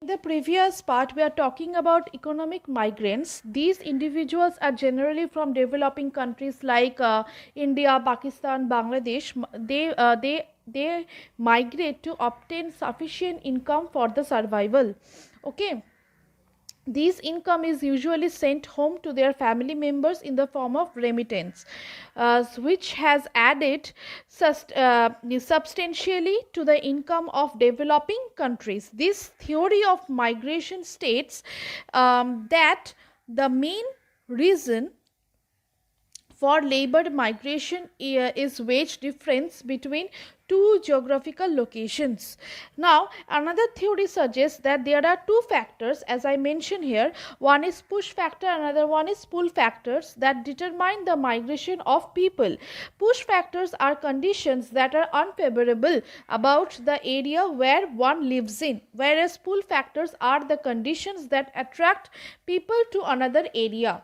In the previous part, we are talking about economic migrants. These individuals are generally from developing countries like India, Pakistan, Bangladesh. They migrate to obtain sufficient income for the survival. Okay. This income is usually sent home to their family members in the form of remittance, which has added substantially to the income of developing countries. This theory of migration states that the main reason for labor migration is wage difference between two geographical locations. Now, another theory suggests that there are two factors, as I mentioned here. One is push factor, another one is pull factors that determine the migration of people. Push factors are conditions that are unfavorable about the area where one lives in, whereas pull factors are the conditions that attract people to another area.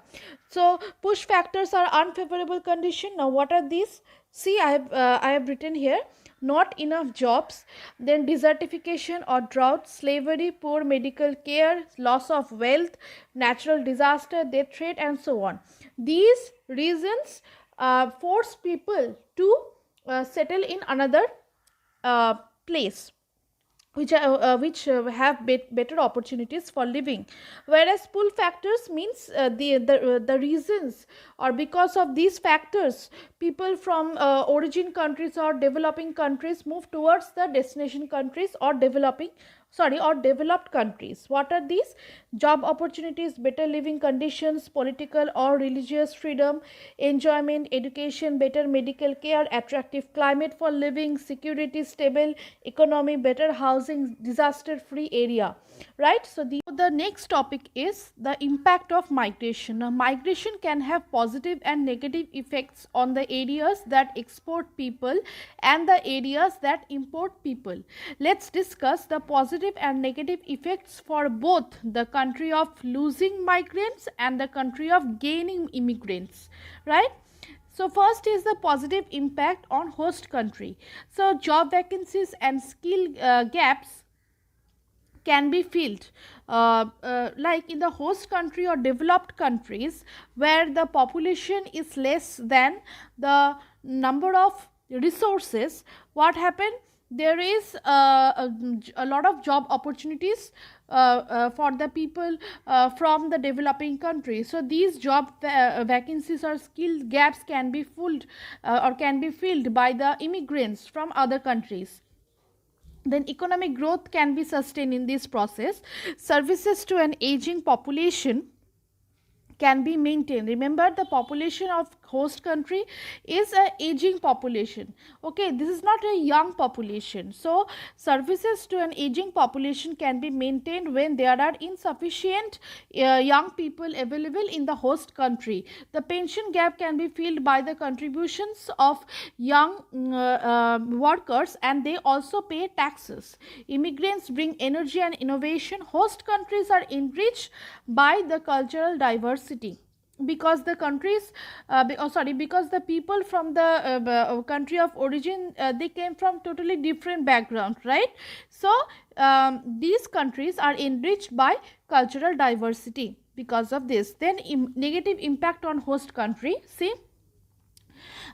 So push factors are unfavorable condition. Now what are these? See, I have written here: not enough jobs, then desertification or drought, slavery, poor medical care, loss of wealth, natural disaster, death rate, and so on. These reasons force people to settle in another place, which have better opportunities for living, whereas pull factors means the reasons, or because of these factors, people from origin countries or developing countries move towards the destination countries or developed countries. What are these? Job opportunities, better living conditions, political or religious freedom, enjoyment, education, better medical care, attractive climate for living, security, stable economy, better housing, disaster free area, right? So the next topic is the impact of migration. Now, migration can have positive and negative effects on the areas that export people and the areas that import people. Let's discuss the positive and negative effects for both the country of losing migrants and the country of gaining immigrants, right? So first is the positive impact on host country. So job vacancies and skill gaps can be filled, like in the host country or developed countries where the population is less than the number of resources. What happened? There is a lot of job opportunities for the people from the developing countries. So these job vacancies or skill gaps can be filled or can be filled by the immigrants from other countries. Then economic growth can be sustained in this process. Services to an aging population can be maintained. Remember, the population of host country is a aging population. Okay, this is not a young population. So services to an aging population can be maintained when there are insufficient young people available in the host country. The pension gap can be filled by the contributions of young workers, and they also pay taxes. Immigrants bring energy and innovation. Host countries are enriched by the cultural diversity, because the countries because the people from the country of origin, they came from totally different background, right? So these countries are enriched by cultural diversity because of this. Then negative impact on host country. See,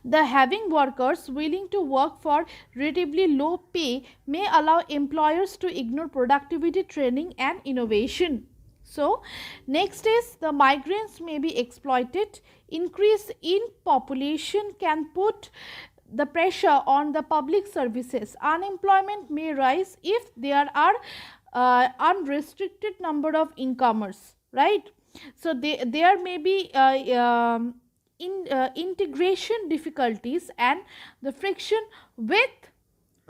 the having workers willing to work for relatively low pay may allow employers to ignore productivity, training, and innovation. So next is the migrants may be exploited. Increase in population can put the pressure on the public services. Unemployment may rise if there are unrestricted number of incomers, right? So there may be integration difficulties and the friction with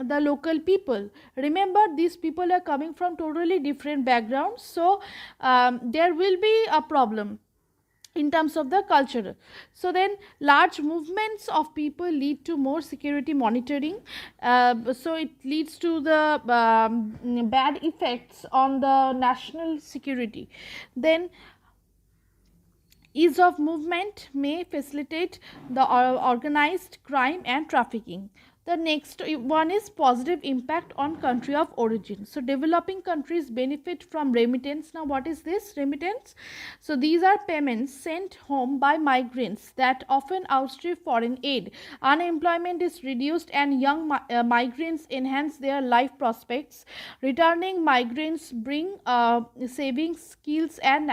the local people. Remember, these people are coming from totally different backgrounds, so there will be a problem in terms of the culture. So then large movements of people lead to more security monitoring, so it leads to the bad effects on the national security. Then ease of movement may facilitate the organized crime and trafficking. The next one is positive impact on country of origin. So developing countries benefit from remittance. Now what is this remittance? So these are payments sent home by migrants that often outstrip foreign aid. Unemployment is reduced and young migrants enhance their life prospects. Returning migrants bring saving skills and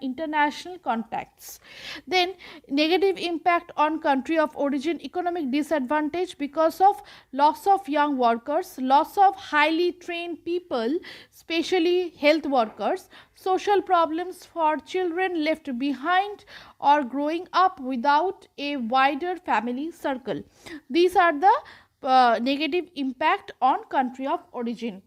international contacts. Then negative impact on country of origin, economic disadvantage because of loss of young workers, loss of highly trained people, especially health workers, social problems for children left behind or growing up without a wider family circle. These are the negative impact on country of origin.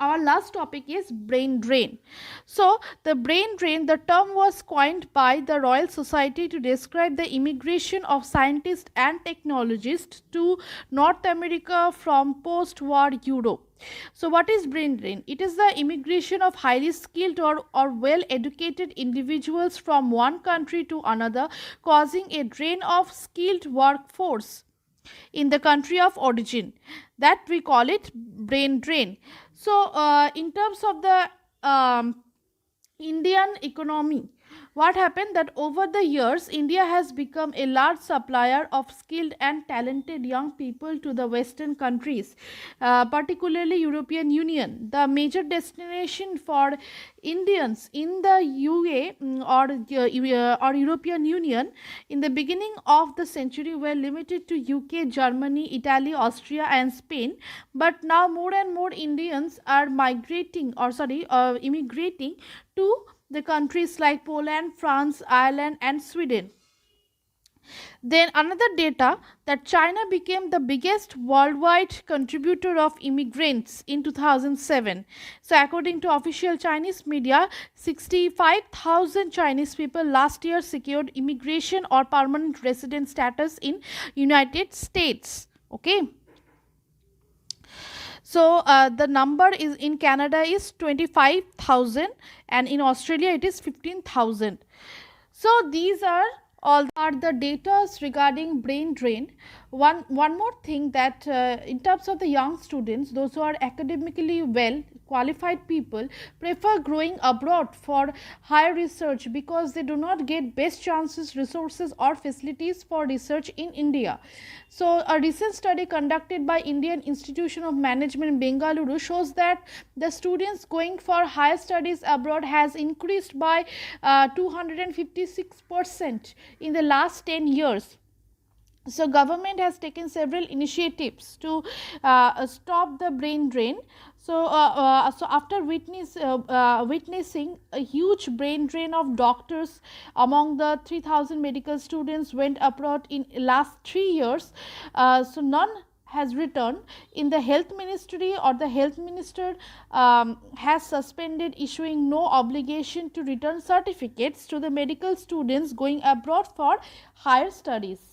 Our last topic is brain drain. So the brain drain, the term was coined by the Royal Society to describe the immigration of scientists and technologists to North America from post-war Europe. So what is brain drain? It is the immigration of highly skilled or well-educated individuals from one country to another, causing a drain of skilled workforce in the country of origin. That we call it brain drain. So in terms of the Indian economy, what happened that over the years India has become a large supplier of skilled and talented young people to the western countries, particularly European Union. The major destination for Indians in the UA or European Union in the beginning of the century were limited to UK, Germany, Italy, Austria and Spain, but now more and more Indians are immigrating to the countries like Poland, France, Ireland and Sweden. Then another data that China became the biggest worldwide contributor of immigrants in 2007. So according to official Chinese media, 65,000 Chinese people last year secured immigration or permanent resident status in United States. Okay. So the number is in Canada is 25,000 and in Australia it is 15,000. So these are all the data regarding brain drain. One more thing that in terms of the young students, those who are academically well qualified people prefer growing abroad for higher research because they do not get best chances, resources or facilities for research in India. So a recent study conducted by Indian Institution of Management in Bengaluru shows that the students going for higher studies abroad has increased by 256% in the last 10 years. So government has taken several initiatives to stop the brain drain. So after witnessing a huge brain drain of doctors among the 3,000 medical students went abroad in last 3 years, so none has returned. In the health ministry or the health minister has suspended issuing no obligation to return certificates to the medical students going abroad for higher studies.